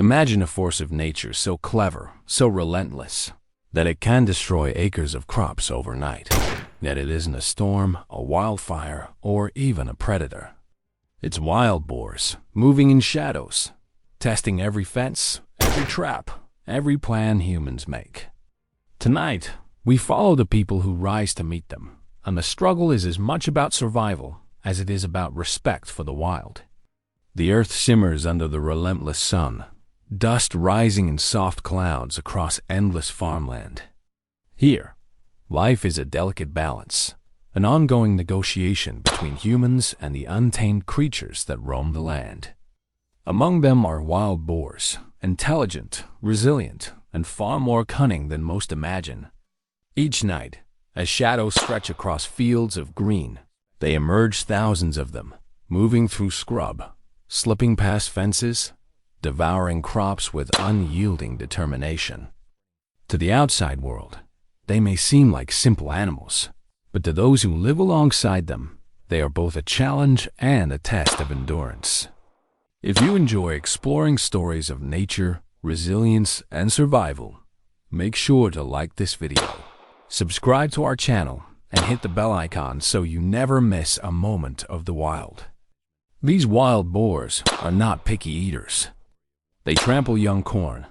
Imagine a force of nature so clever, so relentless, that it can destroy acres of crops overnight. Yet it isn't a storm, a wildfire, or even a predator. It's wild boars, moving in shadows, testing every fence, every trap, every plan humans make. Tonight, we follow the people who rise to meet them, and the struggle is as much about survival as it is about respect for the wild. The earth simmers under the relentless sun, dust rising in soft clouds across endless farmland. Here, life is a delicate balance, an ongoing negotiation between humans and the untamed creatures that roam the land. Among them are wild boars, intelligent, resilient, and far more cunning than most imagine. Each night, as shadows stretch across fields of green, they emerge, thousands of them, moving through scrub, slipping past fences, devouring crops with unyielding determination. To the outside world, they may seem like simple animals, but to those who live alongside them, they are both a challenge and a test of endurance. If you enjoy exploring stories of nature, resilience, and survival, make sure to like this video, subscribe to our channel, and hit the bell icon so you never miss a moment of the wild. These wild boars are not picky eaters. They trample young corn,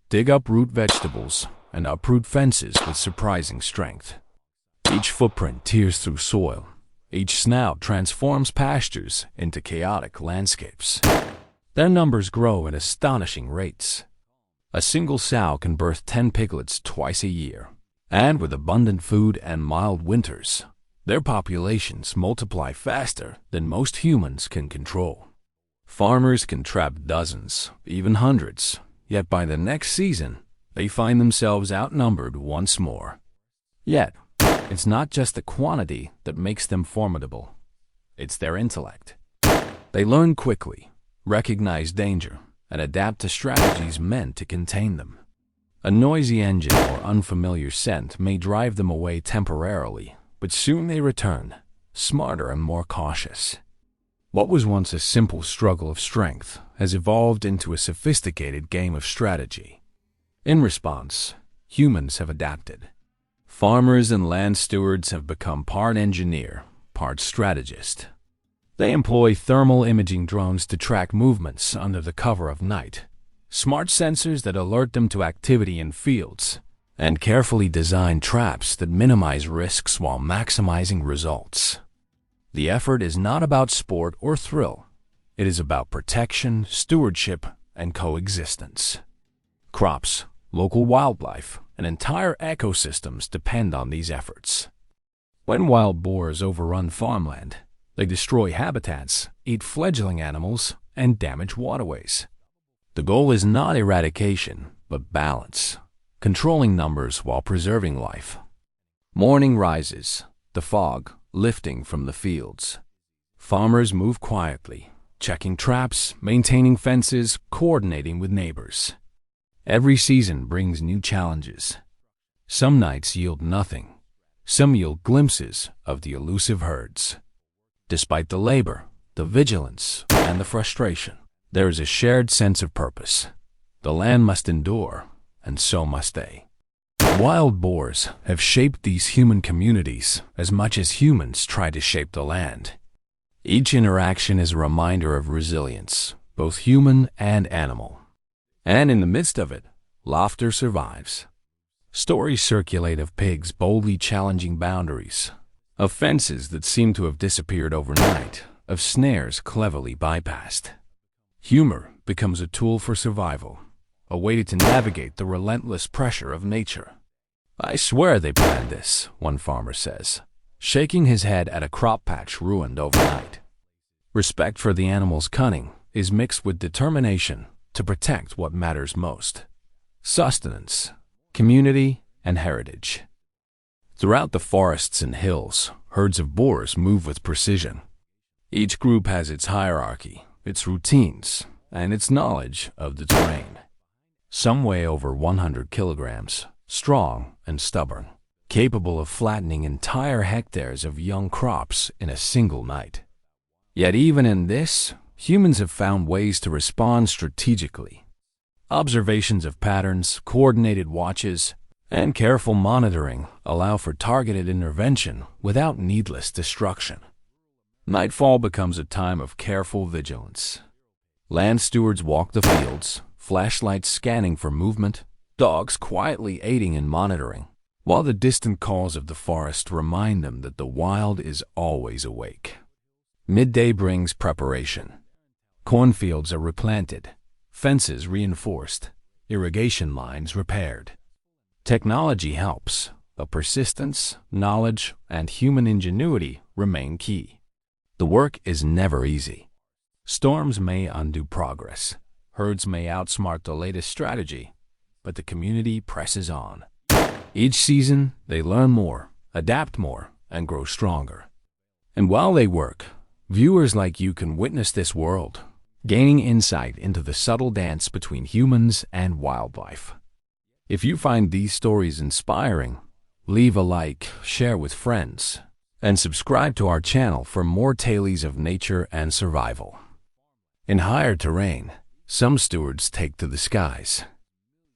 dig up root vegetables, and uproot fences with surprising strength. Each footprint tears through soil. Each snout transforms pastures into chaotic landscapes. Their numbers grow at astonishing rates. A single sow can birth 10 piglets twice a year, and with abundant food and mild winters, their populations multiply faster than most humans can control. Farmers can trap dozens, even hundreds, yet by the next season, they find themselves outnumbered once more. Yet, it's not just the quantity that makes them formidable. It's their intellect. They learn quickly, recognize danger, and adapt to strategies meant to contain them. A noisy engine or unfamiliar scent may drive them away temporarily, but soon they return, smarter and more cautious. What was once a simple struggle of strength has evolved into a sophisticated game of strategy. In response, humans have adapted. Farmers and land stewards have become part engineer, part strategist. They employ thermal imaging drones to track movements under the cover of night, smart sensors that alert them to activity in fields, and carefully designed traps that minimize risks while maximizing results. The effort is not about sport or thrill. It is about protection, stewardship, and coexistence. Crops, local wildlife, and entire ecosystems depend on these efforts. When wild boars overrun farmland, they destroy habitats, eat fledgling animals, and damage waterways. The goal is not eradication, but balance, controlling numbers while preserving life. Morning rises, the fog lifting from the fields. Farmers move quietly, checking traps, maintaining fences, coordinating with neighbors. Every season brings new challenges. Some nights yield nothing. Some yield glimpses of the elusive herds. Despite the labor, the vigilance, and the frustration, there is a shared sense of purpose. The land must endure, and so must they. Wild boars have shaped these human communities as much as humans try to shape the land. Each interaction is a reminder of resilience, both human and animal. And in the midst of it, laughter survives. Stories circulate of pigs boldly challenging boundaries, of fences that seem to have disappeared overnight, of snares cleverly bypassed. Humor becomes a tool for survival, a way to navigate the relentless pressure of nature. "I swear they planned this," one farmer says, shaking his head at a crop patch ruined overnight. Respect for the animal's cunning is mixed with determination to protect what matters most: sustenance, community, and heritage. Throughout the forests and hills, herds of boars move with precision. Each group has its hierarchy, its routines, and its knowledge of the terrain. Some weigh over 100 kilograms, strong and stubborn, capable of flattening entire hectares of young crops in a single night. Yet even in this, humans have found ways to respond strategically. Observations of patterns, coordinated watches, and careful monitoring allow for targeted intervention without needless destruction. Nightfall becomes a time of careful vigilance. Land stewards walk the fields, flashlights scanning for movement, dogs quietly aiding in monitoring, while the distant calls of the forest remind them that the wild is always awake. Midday brings preparation. Cornfields are replanted, fences reinforced, irrigation lines repaired. Technology helps, but persistence, knowledge, and human ingenuity remain key. The work is never easy. Storms may undo progress. Herds may outsmart the latest strategy, but the community presses on. Each season, they learn more, adapt more, and grow stronger. And while they work, viewers like you can witness this world, gaining insight into the subtle dance between humans and wildlife. If you find these stories inspiring, leave a like, share with friends, and subscribe to our channel for more tales of nature and survival. In higher terrain, some stewards take to the skies.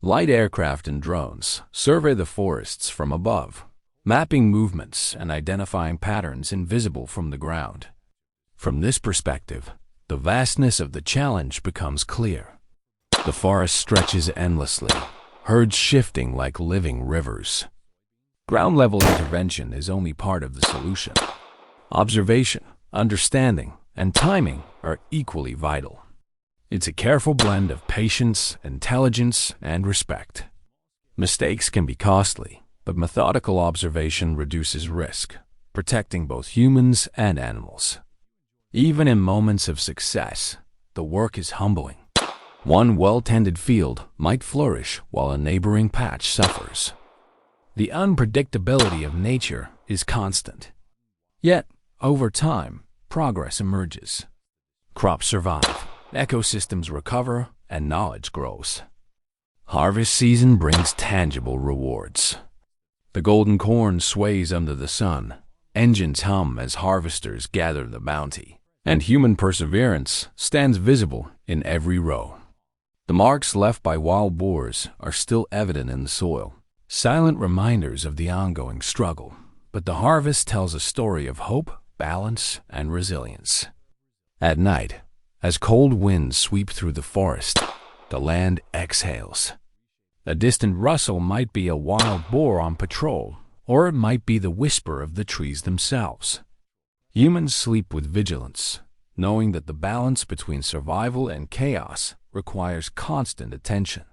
Light aircraft and drones survey the forests from above, mapping movements and identifying patterns invisible from the ground. From this perspective, the vastness of the challenge becomes clear. The forest stretches endlessly, herds shifting like living rivers. Ground-level intervention is only part of the solution. Observation, understanding, and timing are equally vital. It's a careful blend of patience, intelligence, and respect. Mistakes can be costly, but methodical observation reduces risk, protecting both humans and animals. Even in moments of success, the work is humbling. One well-tended field might flourish while a neighboring patch suffers. The unpredictability of nature is constant. Yet, over time, progress emerges. Crops survive, ecosystems recover, and knowledge grows. Harvest season brings tangible rewards. The golden corn sways under the sun, engines hum as harvesters gather the bounty, and human perseverance stands visible in every row. The marks left by wild boars are still evident in the soil, silent reminders of the ongoing struggle, but the harvest tells a story of hope, balance, and resilience. At night, as cold winds sweep through the forest, the land exhales. A distant rustle might be a wild boar on patrol, or it might be the whisper of the trees themselves. Humans sleep with vigilance, knowing that the balance between survival and chaos requires constant attention.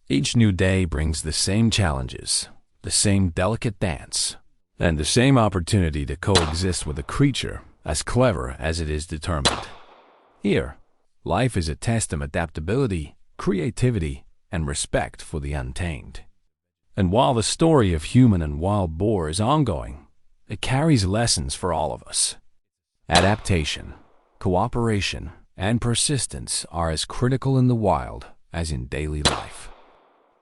Each new day brings the same challenges, the same delicate dance, and the same opportunity to coexist with a creature as clever as it is determined. Here, life is a test of adaptability, creativity, and respect for the untamed. And while the story of human and wild boar is ongoing, it carries lessons for all of us. Adaptation, cooperation, and persistence are as critical in the wild as in daily life.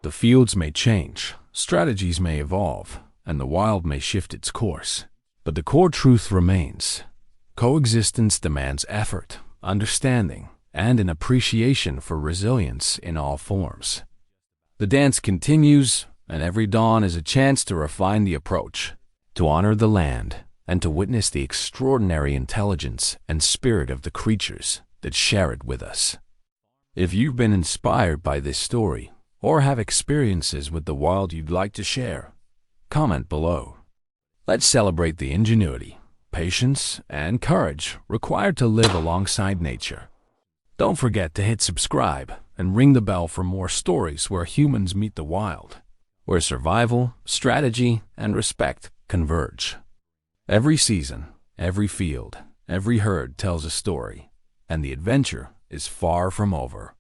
The fields may change, strategies may evolve, and the wild may shift its course, but the core truth remains. Coexistence demands effort, understanding, and an appreciation for resilience in all forms. The dance continues, and every dawn is a chance to refine the approach, to honor the land, and to witness the extraordinary intelligence and spirit of the creatures that share it with us. If you've been inspired by this story, or have experiences with the wild you'd like to share, comment below. Let's celebrate the ingenuity, patience, and courage required to live alongside nature. Don't forget to hit subscribe and ring the bell for more stories where humans meet the wild, where survival, strategy, and respect converge. Every season, every field, every herd tells a story, and the adventure is far from over.